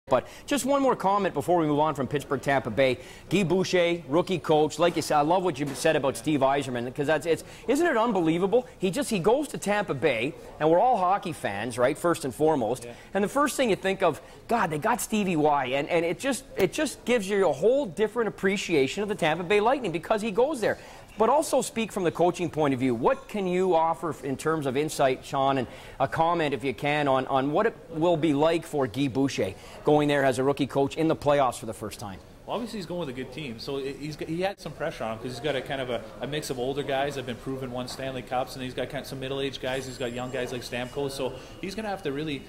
But just one more comment before we move on from Pittsburgh, Tampa Bay. Guy Boucher, rookie coach. Like you said, I love what you said about Steve Yzerman, because isn't it unbelievable? He goes to Tampa Bay, and we're all hockey fans, right? First and foremost. Yeah. And the first thing you think of, God, they got Stevie Y, and it just gives you a whole different appreciation of the Tampa Bay Lightning because he goes there. But also speak from the coaching point of view. What can you offer in terms of insight, Sean, and a comment, if you can, on what it will be like for Guy Boucher going there as a rookie coach in the playoffs for the first time? Well, obviously he's going with a good team, so he had some pressure on him because he's got a kind of a mix of older guys that have been proven won Stanley Cups, and he's got kind of some middle-aged guys. He's got young guys like Stamkos, so he's going to have to really.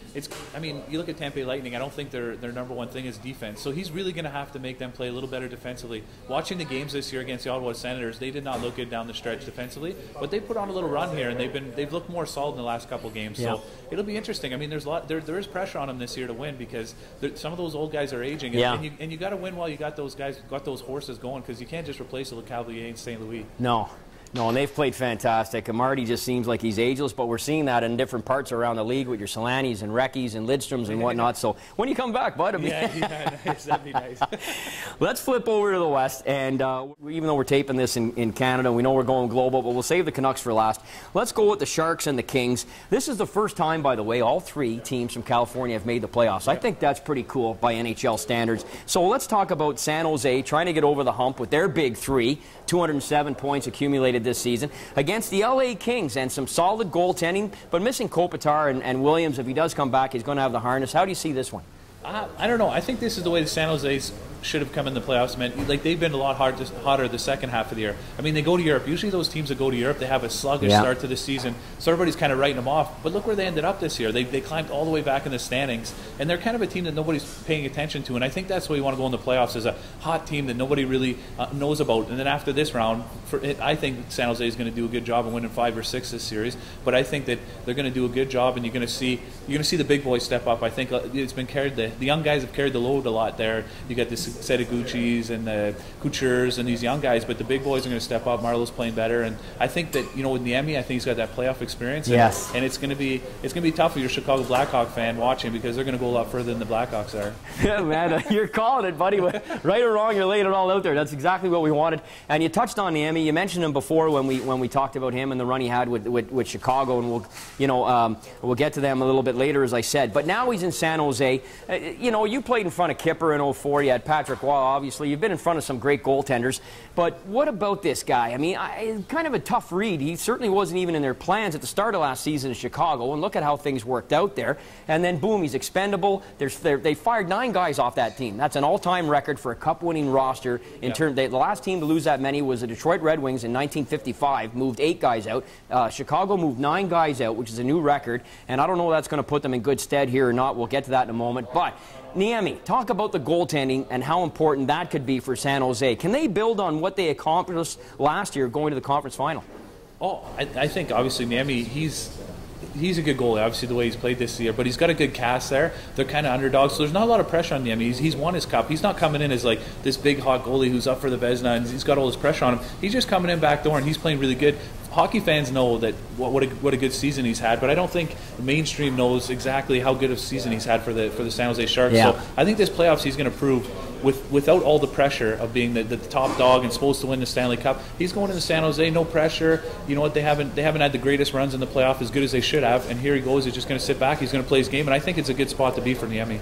I mean, you look at Tampa Bay Lightning. I don't think their number one thing is defense, so he's really going to have to make them play a little better defensively. Watching the games this year against the Ottawa Senators, they did not look good down the stretch defensively, but they put on a little run here, and they've looked more solid in the last couple games. Yeah. So it'll be interesting. I mean, there is pressure on them this year to win because some of those old guys are aging, and you got to win while you got those guys. Those horses going, because you can't just replace Le Cavalier in St. Louis. No, and they've played fantastic. And Marty just seems like he's ageless, but we're seeing that in different parts around the league with your Solanys and Reckies and Lidstroms and whatnot. So when you come back, bud, nice. That'd be nice. Let's flip over to the West, and even though we're taping this in Canada, we know we're going global, but we'll save the Canucks for last. Let's go with the Sharks and the Kings. This is the first time, by the way, all three teams from California have made the playoffs. I think that's pretty cool by NHL standards. So let's talk about San Jose trying to get over the hump with their big three, 207 points accumulated this season, against the LA Kings, and some solid goaltending, but missing Kopitar and Williams. If he does come back, he's going to have the harness. How do you see this one? I don't know. I think this is the way the San Jose's should have come in the playoffs. Man, like, they've been a lot hotter the second half of the year. I mean, they go to Europe. Usually those teams that go to Europe, they have a sluggish start to the season, so everybody's kind of writing them off. But look where they ended up this year. They climbed all the way back in the standings, and they're kind of a team that nobody's paying attention to. And I think that's why you want to go in the playoffs, as a hot team that nobody really knows about. And then after this round, I think San Jose is going to do a good job of winning 5 or 6 this series. But I think that they're going to do a good job, and you're going to see the big boys step up. I think it's been carried. The young guys have carried the load a lot there. You got the Setaguchis and the Coutures and these young guys, but the big boys are going to step up. Marlowe's playing better, and I think that, with Niemi, I think he's got that playoff experience. Yes. And it's going to be tough if you're a Chicago Blackhawk fan watching, because they're going to go a lot further than the Blackhawks are. Yeah, man, you're calling it, buddy. Right or wrong, you're laying it all out there. That's exactly what we wanted. And you touched on Niemi. You mentioned him before when we talked about him and the run he had with Chicago, and we'll get to them a little bit later, as I said. But now he's in San Jose. You played in front of Kipper in 04. You had Patrick Waugh, obviously. You've been in front of some great goaltenders. But what about this guy? I mean, kind of a tough read. He certainly wasn't even in their plans at the start of last season in Chicago, and look at how things worked out there. And then, boom, he's expendable. They fired 9 guys off that team. That's an all-time record for a cup-winning roster. The last team to lose that many was the Detroit Red Wings in 1955, moved 8 guys out. Chicago moved 9 guys out, which is a new record. And I don't know if that's going to put them in good stead here or not. We'll get to that in a moment. But Niemi, talk about the goaltending and how important that could be for San Jose. Can they build on what they accomplished last year going to the conference final? Oh, I think obviously Niemi, he's a good goalie, obviously, the way he's played this year, but he's got a good cast there. They're kind of underdogs, so there's not a lot of pressure on Niemi. He's won his cup. He's not coming in as like this big hot goalie who's up for the Vezina, and he's got all this pressure on him. He's just coming in back door, and he's playing really good. Hockey fans know that what a good season he's had, but I don't think the mainstream knows exactly how good of a season he's had for the San Jose Sharks. Yeah. So I think this playoffs he's going to prove, without all the pressure of being the top dog and supposed to win the Stanley Cup. He's going into San Jose, no pressure. You know what? They haven't had the greatest runs in the playoff as good as they should have, and here he goes. He's just going to sit back. He's going to play his game, and I think it's a good spot to be for Niemi.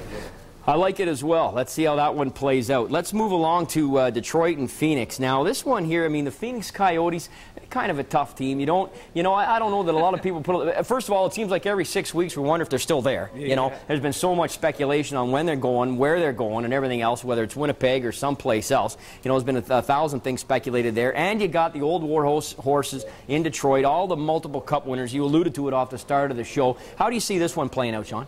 I like it as well. Let's see how that one plays out. Let's move along to Detroit and Phoenix. Now, this one here, I mean, the Phoenix Coyotes, kind of a tough team. I don't know that a lot of people first of all, it seems like every 6 weeks we wonder if they're still there. Yeah. There's been so much speculation on when they're going, where they're going, and everything else, whether it's Winnipeg or someplace else. There's been a thousand things speculated there. And you got the old war horses in Detroit, all the multiple cup winners. You alluded to it off the start of the show. How do you see this one playing out, Sean?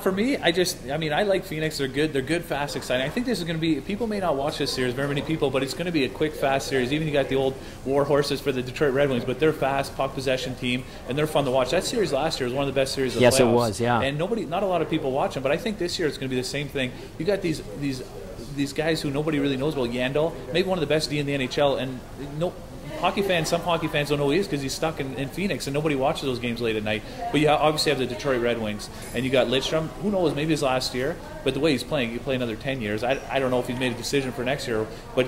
For me, I like Phoenix. They're good. They're good, fast, exciting. I think this is going to be, people may not watch this series, very many people, but it's going to be a quick, fast series. Even you got the old war horses for the Detroit Red Wings, but they're fast, puck possession team, and they're fun to watch. That series last year was one of the best series of the playoffs. Yes, it was, yeah. And not a lot of people watch them, but I think this year it's going to be the same thing. You got these guys who nobody really knows about. Yandel, maybe one of the best D in the NHL, and some hockey fans don't know who he is because he's stuck in Phoenix and nobody watches those games late at night. But you obviously have the Detroit Red Wings, and you got Lidstrom. Who knows? Maybe his last year. But the way he's playing, he play another 10 years. I don't know if he's made a decision for next year. But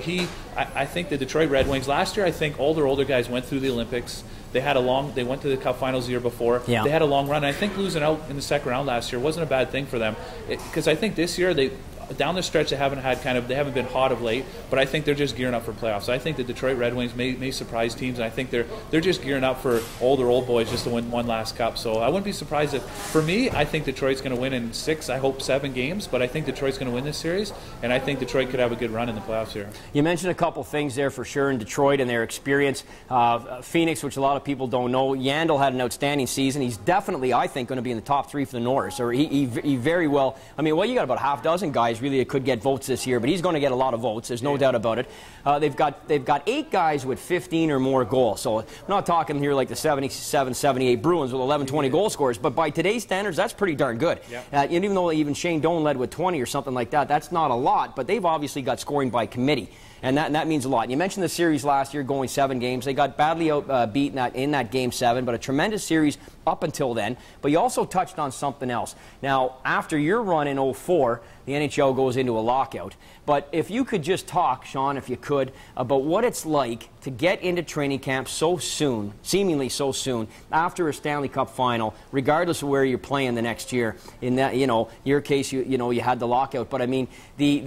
I think the Detroit Red Wings last year, I think all their older guys went through the Olympics. They went to the Cup Finals the year before. Yeah. They had a long run. And I think losing out in the second round last year wasn't a bad thing for them, because I think this year down the stretch they haven't been hot of late, but I think they're just gearing up for playoffs. I think the Detroit Red Wings may surprise teams, and I think they're just gearing up for all their old boys just to win one last cup. So I wouldn't be surprised if, for me, I think Detroit's going to win in 6, I hope 7 games, but I think Detroit's going to win this series, and I think Detroit could have a good run in the playoffs here. You mentioned a couple things there for sure in Detroit and their experience. Phoenix, which a lot of people don't know, Yandel had an outstanding season. He's definitely, I think, going to be in the top 3 for the Norris, or he very well. I mean, well, you got about half dozen guys really that could get votes this year, but he's going to get a lot of votes. There's no doubt about it. They've got 8 guys with 15 or more goals. So we're not talking here like the 77, 78 Bruins with 11, 20 goal scorers, but by today's standards, that's pretty darn good. Yeah. And even though even Shean Donovan led with 20 or something like that, that's not a lot, but they've obviously got scoring by committee. And that means a lot. And you mentioned the series last year going 7 games. They got badly beaten in that Game 7, but a tremendous series up until then. But you also touched on something else. Now, after your run in 04, the NHL goes into a lockout. But if you could just talk, Sean, if you could, about what it's like to get into training camp so soon, seemingly so soon, after a Stanley Cup final, regardless of where you're playing the next year. In that, your case, you had the lockout. But I mean, the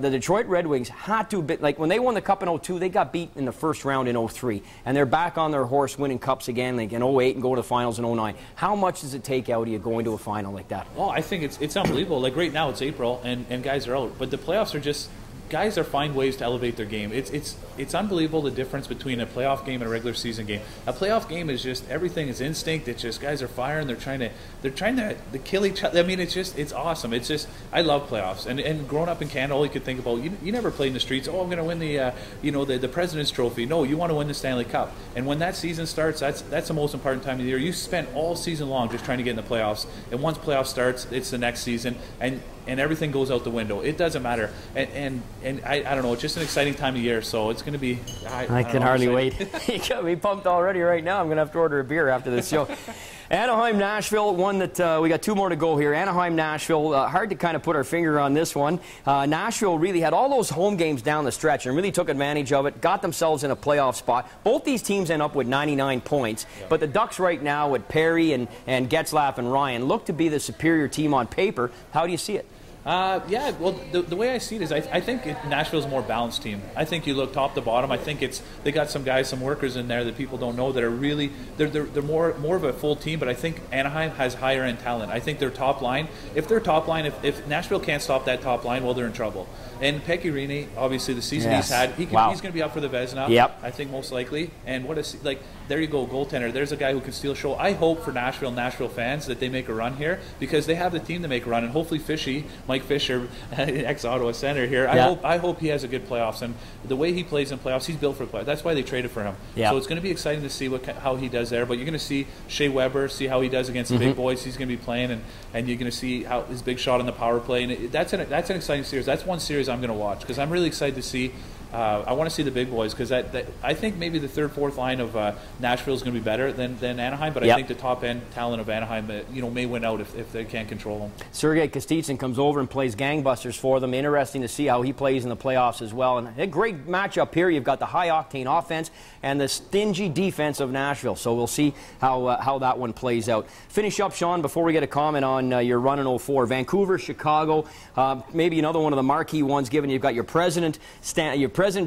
Detroit Red Wings had to, like when they won the Cup in 02, they got beat in the first round in 03, and they're back on their horse winning cups again, like in 08 and go to the finals in 09. How much does it take out of you going to a final like that? Oh, I think it's unbelievable. Like right now, it's April and guys are out, but the playoffs are just. Guys are find ways to elevate their game. It's unbelievable the difference between a playoff game and a regular season game. A playoff game is just everything is instinct. It's just guys are firing. They're trying to kill each other. I mean, it's awesome. It's just I love playoffs. And growing up in Canada, all you could think about you never played in the streets. Oh, I'm going to win the President's Trophy. No, you want to win the Stanley Cup. And when that season starts, that's the most important time of the year. You spend all season long just trying to get in the playoffs. And once playoffs starts, it's the next season and everything goes out the window. It doesn't matter. And I don't know. It's just an exciting time of year. So it's going to be. I can hardly wait. You got me pumped already right now. I'm going to have to order a beer after this show. Anaheim, Nashville, one that we got 2 more to go here. Anaheim, Nashville, hard to kind of put our finger on this one. Nashville really had all those home games down the stretch and really took advantage of it, got themselves in a playoff spot. Both these teams end up with 99 points, but the Ducks right now with Perry and Getzlaf and Ryan look to be the superior team on paper. How do you see it? Yeah, well, the way I see it is I think Nashville's a more balanced team. I think you look top to bottom. I think they got some guys, some workers in there that people don't know that are really they're more of a full team. But I think Anaheim has higher end talent. I think their top line, if Nashville can't stop that top line, well, they're in trouble. And Pekka Rinne, obviously the season he's had, he's going to be up for the Vezina. Yep. I think most likely. And there you go, goaltender. There's a guy who can steal a show. I hope for Nashville fans that they make a run here because they have the team to make a run, and hopefully Mike Fisher, ex-Ottawa center here, I hope he has a good playoffs. And the way he plays in playoffs, he's built for playoffs. That's why they traded for him. Yep. So it's going to be exciting to see how he does there. But you're going to see Shea Weber, see how he does against the big boys. He's going to be playing, and you're going to see how his big shot on the power play. And that's an exciting series. That's one series I'm going to watch because I'm really excited to see. I want to see the big boys because I think maybe the third, fourth line of Nashville is going to be better than Anaheim, but I think the top end talent of Anaheim may win out if they can't control them. Sergei Kostitsyn comes over and plays gangbusters for them. Interesting to see how he plays in the playoffs as well. And a great matchup here. You've got the high octane offense and the stingy defense of Nashville. So we'll see how that one plays out. Finish up, Sean, before we get a comment on your run in 04. Vancouver, Chicago, maybe another one of the marquee ones. Given you've got your President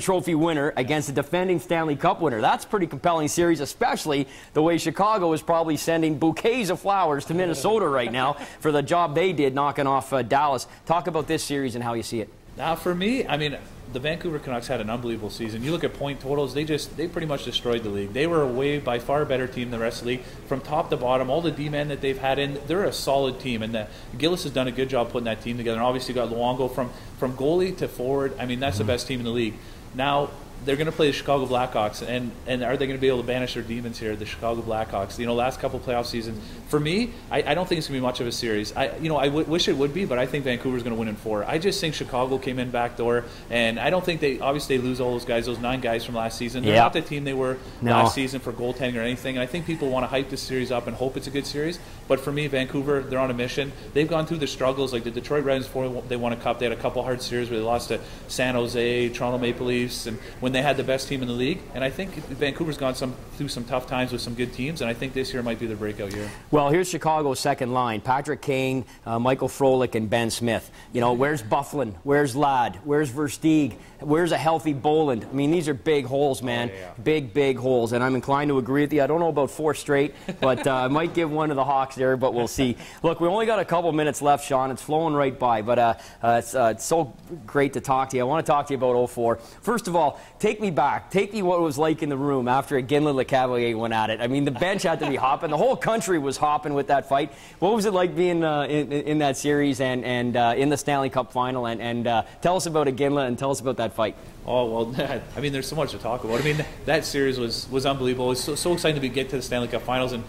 Trophy winner against the defending Stanley Cup winner. That's a pretty compelling series, especially the way Chicago is probably sending bouquets of flowers to Minnesota right now for the job they did knocking off Dallas. Talk about this series and how you see it. Now, for me, I mean, the Vancouver Canucks had an unbelievable season. You look at point totals, they pretty much destroyed the league. They were a by far better team than the rest of the league. From top to bottom, all the D-men that they've had in, they're a solid team. And Gillis has done a good job putting that team together. And obviously got Luongo from goalie to forward. I mean, that's the best team in the league. Now, they're going to play the Chicago Blackhawks, and are they going to be able to banish their demons here, the Chicago Blackhawks? You know, last couple playoff seasons. For me, I don't think it's going to be much of a series. I wish it would be, but I think Vancouver's going to win in 4. I just think Chicago came in backdoor, and I don't think they lose all those guys, those 9 guys from last season. They're not the team they were last season for goaltending or anything. And I think people want to hype this series up and hope it's a good series. But for me, Vancouver, they're on a mission. They've gone through the struggles, like the Detroit Red Wings before they won a cup. They had a couple hard series where they lost to San Jose, Toronto Maple Leafs, and when they had the best team in the league. And I think Vancouver's gone through some tough times with some good teams, and I think this year might be the breakout year. Well, here's Chicago's second line: Patrick Kane, Michael Frolik, and Ben Smith. You know, where's Bufflin? Where's Ladd? Where's Versteeg? Where's a healthy Boland? I mean, these are big holes, man. Oh, yeah. Big holes, and I'm inclined to agree with you. I don't know about 4 straight, but I might give one to the Hawks there, but we'll see. Look, we only got a couple minutes left, Sean. It's flowing right by, but it's so great to talk to you. I want to talk to you about 04. First of all, take me back. Take me what it was like in the room after Ginla-LeCavalier went at it. I mean, the bench had to be hopping. The whole country was hopping with that fight. What was it like being in that series and in the Stanley Cup final? And tell us about Ginla and tell us about that fight. Oh, well, I mean, there's so much to talk about. I mean, that series was unbelievable. It was so exciting to get to the Stanley Cup Finals. And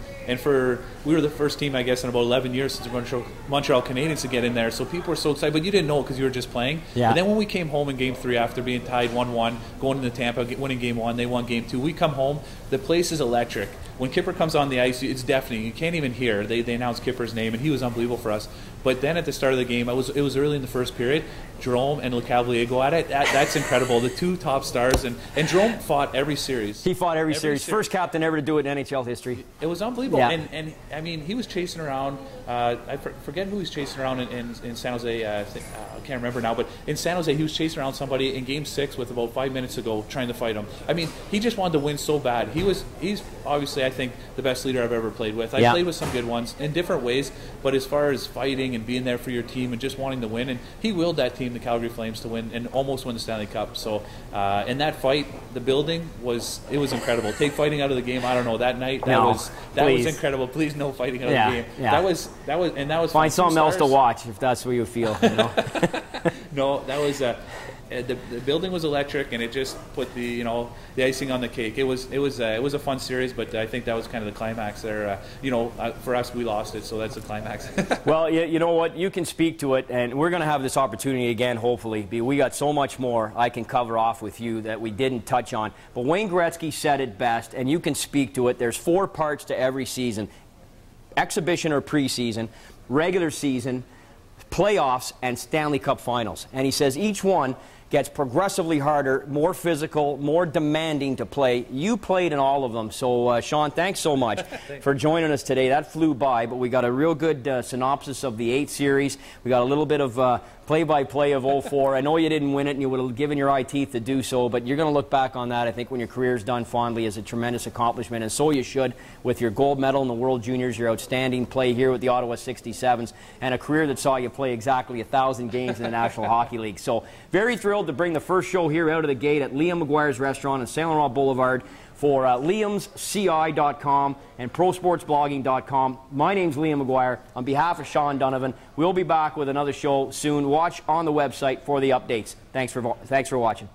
we were the first team, I guess, in about 11 years since the Montreal Canadiens to get in there. So people were so excited. But you didn't know because you were just playing. Yeah. And then when we came home in Game 3 after being tied 1-1, going into Tampa, winning Game 1, they won Game 2. We come home, the place is electric. When Kipper comes on the ice, it's deafening. You can't even hear. They announced Kipper's name, and he was unbelievable for us. But then at the start of the game, it was early in the first period, Jerome and LeCavalier go at it. That's incredible. The 2 top stars. And Jerome fought every series. He fought every series. First captain ever to do it in NHL history. It was unbelievable. Yeah. And I mean, he was chasing around. I forget who he was chasing around in San Jose. I can't remember now. But in San Jose, he was chasing around somebody in Game 6 with about 5 minutes to go, trying to fight him. I mean, he just wanted to win so bad. He's obviously, I think, the best leader I've ever played with. I played with some good ones in different ways. But as far as fighting and being there for your team and just wanting to win, and he willed that team, the Calgary Flames, to win and almost win the Stanley Cup. So in that fight, the building was incredible. Take fighting out of the game. I don't know, that night that was incredible. Please, no fighting out of the game. Yeah. That was find something else to watch if that's what you feel. You know? No, that was the building was electric, and it just put the icing on the cake. It was a fun series, but I think that was kind of the climax there. For us, we lost it, so that's the climax. Well, you know what? You can speak to it, and we're going to have this opportunity again, hopefully. We got so much more I can cover off with you that we didn't touch on. But Wayne Gretzky said it best, and you can speak to it. There's 4 parts to every season: exhibition or preseason, regular season, playoffs, and Stanley Cup Finals. And he says each one gets progressively harder, more physical, more demanding to play. You played in all of them. So, Sean, thanks so much for joining us today. That flew by, but we got a real good synopsis of the 8 series. We got a little bit of play-by-play of 04. I know you didn't win it, and you would have given your eye teeth to do so, but you're going to look back on that, I think, when your career's done fondly, as a tremendous accomplishment, and so you should, with your gold medal in the World Juniors, your outstanding play here with the Ottawa 67s, and a career that saw you play exactly 1,000 games in the National Hockey League. So, very thrilled to bring the first show here out of the gate at Liam Maguire's Restaurant on Saint Laurent Boulevard for liamsci.com and prosportsblogging.com. My name's Liam Maguire. On behalf of Shean Donovan, we'll be back with another show soon. Watch on the website for the updates. Thanks for watching.